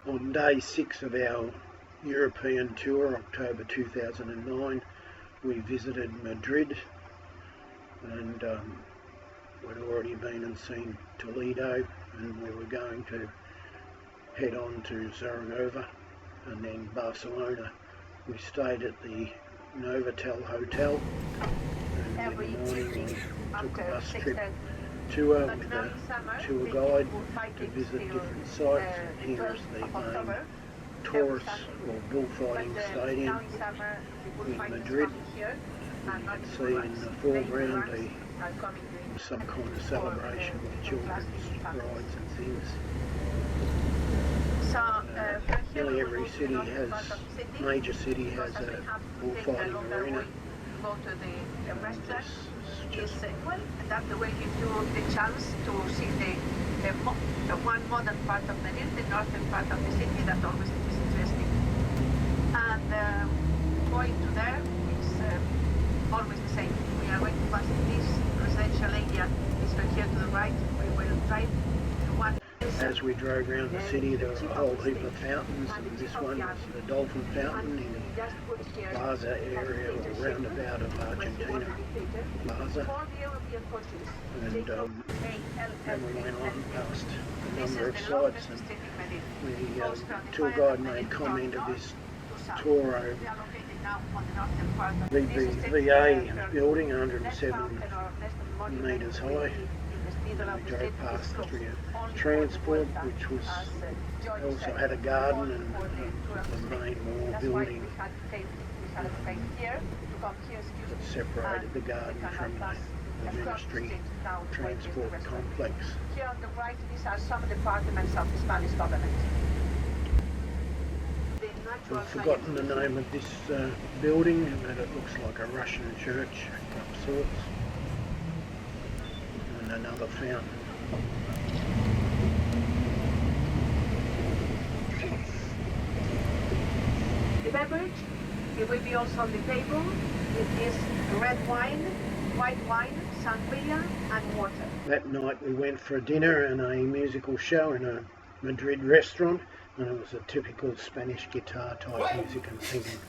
On day 6 of our European tour, October 2009, we visited Madrid, and we'd already been and seen Toledo, and we were going to head on to Zaragoza and then Barcelona. We stayed at the Novotel Hotel, and in the morning we took a bus trip tour with a tour guide to visit different sites. Here's the main tourist or bullfighting stadium in Madrid. You can see in the foreground some kind of celebration with children's rides and things. Nearly every major city has a bullfighting arena. Go to the restaurant is well, that the way gives you the chance to see the one modern part of Madrid, the northern part of the city, that always is interesting. And going to there is always the same. We are going to pass this residential area. It's right here to the right. We will drive one. As we drove around the city, there were a whole heap of fountains, and this one was the Dolphin Fountain in the Plaza area, or roundabout of Argentina Plaza. And we went on past a number of sites, and the tour guide made comment of this tour over the VA building, 107 metres high. We drove past the transport, which was also had a garden and the main mall building that separated the garden from the ministry transport complex. Here on the right, these are some departments of the Spanish government. I've forgotten the name of this building, but it looks like a Russian church of sorts. And another fountain. The beverage, it will be also on the table. It is red wine, white wine, sangria, and water. That night we went for a dinner and a musical show in a Madrid restaurant, and it was a typical Spanish guitar type music and singing.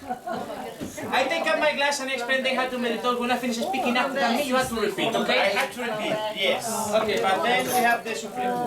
I take up my glass and explain them how to meditate. When I finish speaking after me, you have to repeat, okay? I have to repeat, yes. Okay, but then we have the soufflé.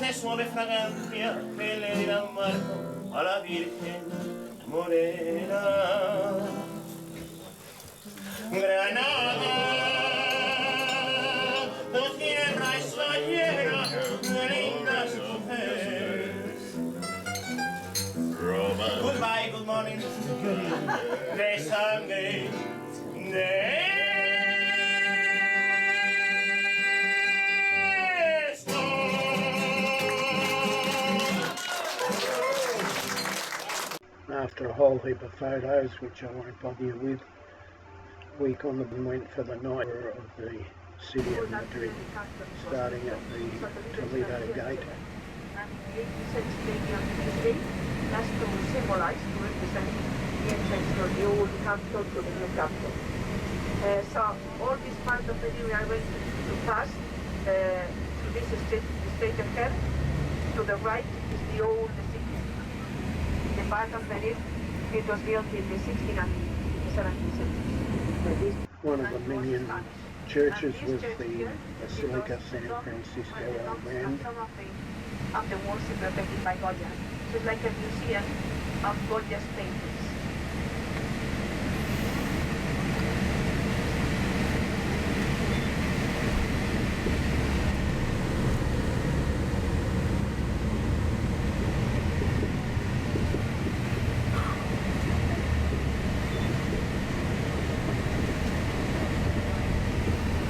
de suave fragancia que le dirán marco a la Virgen morena. Granada, tu tierra está llena de lindas mujeres. Goodbye, good morning. De sangre, de After a whole heap of photos, which I won't bother you with, we went for the night of the city of Madrid, starting at the Toledo Gate. That's to symbolize, to represent the entrance of the old capital to the new capital. So all this part of the day we are going to pass through this street ahead. To the right is the old city. The part of Madrid, it was built in the 16th and 17th century. One of the many churches was the Basilica San Francisco El Grande. Of the walls represented by Goya. So it's like a museum of Goya's paintings.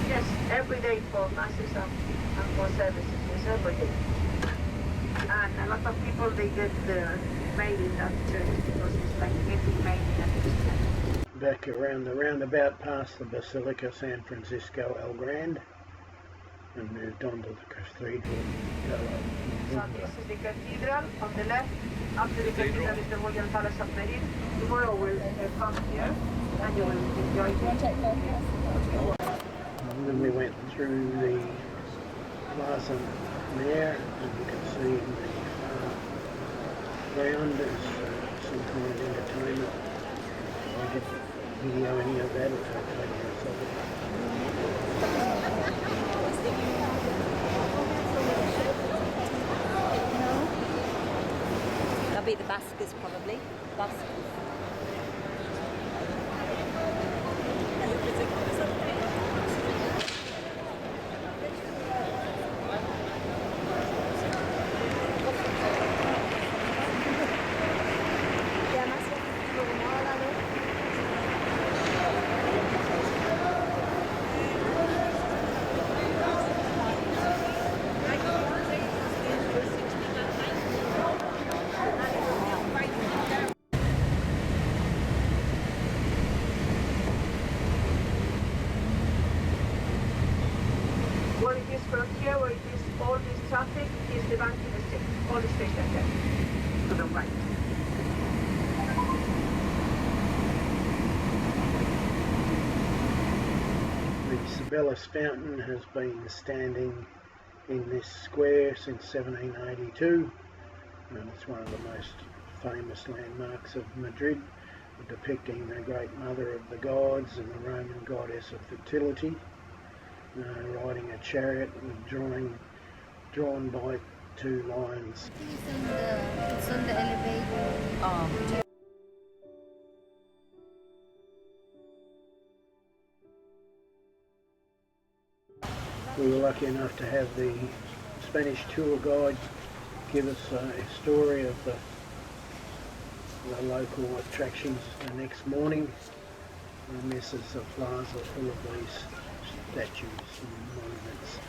Yes, every day for masses and for services. Yes, every day. And a lot of people, they get married in that church because it's like getting married in that church. Back around the roundabout past the Basilica San Francisco El Grande and moved on to the cathedral. So this is the cathedral on the left. After the cathedral is the Royal Palace of Madrid. Tomorrow we'll come here and you will enjoy it. And then we went through the Plaza Mayor, and you can see in the ground there's some kind of entertainment. I didn't video any of that, or photos of it. That'll be the Baskers probably. Baskers. What it is from here, where it is all this traffic, is the banking street, all the street ahead, to the right. The Sibelius Fountain has been standing in this square since 1782, and it's one of the most famous landmarks of Madrid, depicting the Great Mother of the Gods and the Roman goddess of fertility, riding a chariot with drawn by two lions. It's on the elevator. We were lucky enough to have the Spanish tour guide give us a story of the local attractions the next morning, and this is a plaza full of these statues and monuments.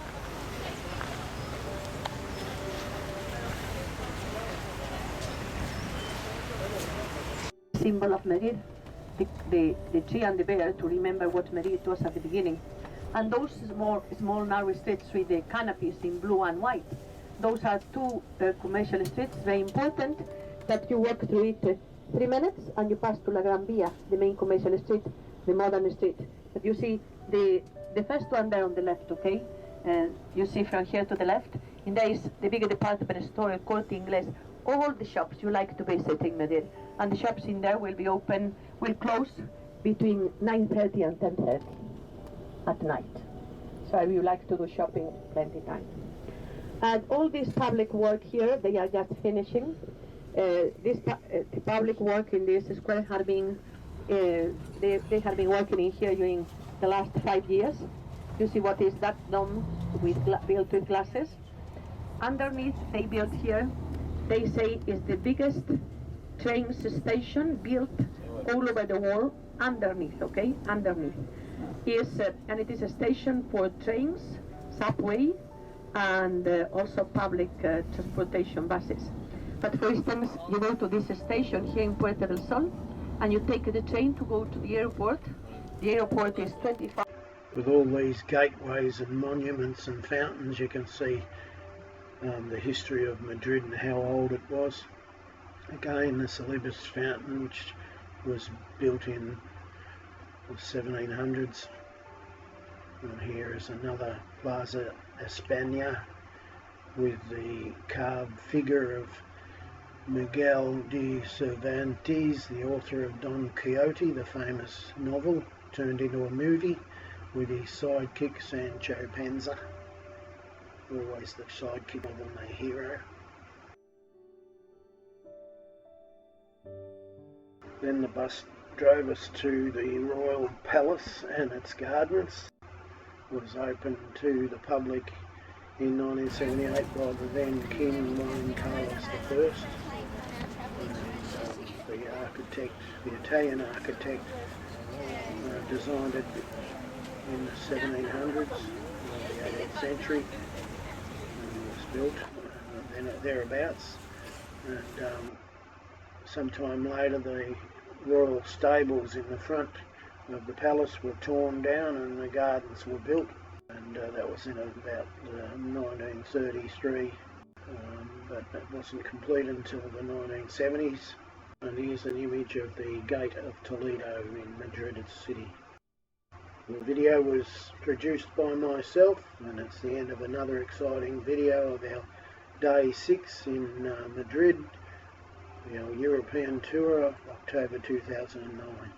Symbol of Madrid, the tree and the bear, to remember what Madrid was at the beginning. And those small narrow streets with the canopies in blue and white, those are two commercial streets, very important, that you walk through it 3 minutes and you pass to La Gran Via, the main commercial street, the modern street. But you see the first one there on the left, okay? You see from here to the left, and there is the big department store, Corte Inglés, all the shops you like to visit in Madrid. And the shops in there will close between 9:30 and 10:30 at night. So if you like to do shopping, plenty time. And all this public work here, they are just finishing. This public work in this square have been, they have been working in here during the last 5 years. You see what is that dome with built with glasses. Underneath, they built here, they say is the biggest train station built all over the world. Underneath, okay, underneath is and it is a station for trains, subway, and also public transportation buses. But for instance, you go to this station here in Puerto del Sol, and you take the train to go to the airport. The airport is 25. With all these gateways and monuments and fountains, you can see the history of Madrid and how old it was. Again, the Celebes fountain, which was built in the 1700s. And here is another Plaza España with the carved figure of Miguel de Cervantes, the author of Don Quixote, the famous novel, turned into a movie, with his sidekick Sancho Panza, always the sidekick more than the hero. Then the bus drove us to the Royal Palace and its gardens. It was opened to the public in 1978 by the then King Juan Carlos I. And, the architect, the Italian architect, designed it in the 1700s, the 18th century, and it was built then thereabouts. And sometime later, the royal stables in the front of the palace were torn down and the gardens were built, and that was in about 1933, but that wasn't complete until the 1970s. And here's an image of the Gate of Toledo in Madrid city. The video was produced by myself, and it's the end of another exciting video of our Day 6 in Madrid, our European tour of October 2009.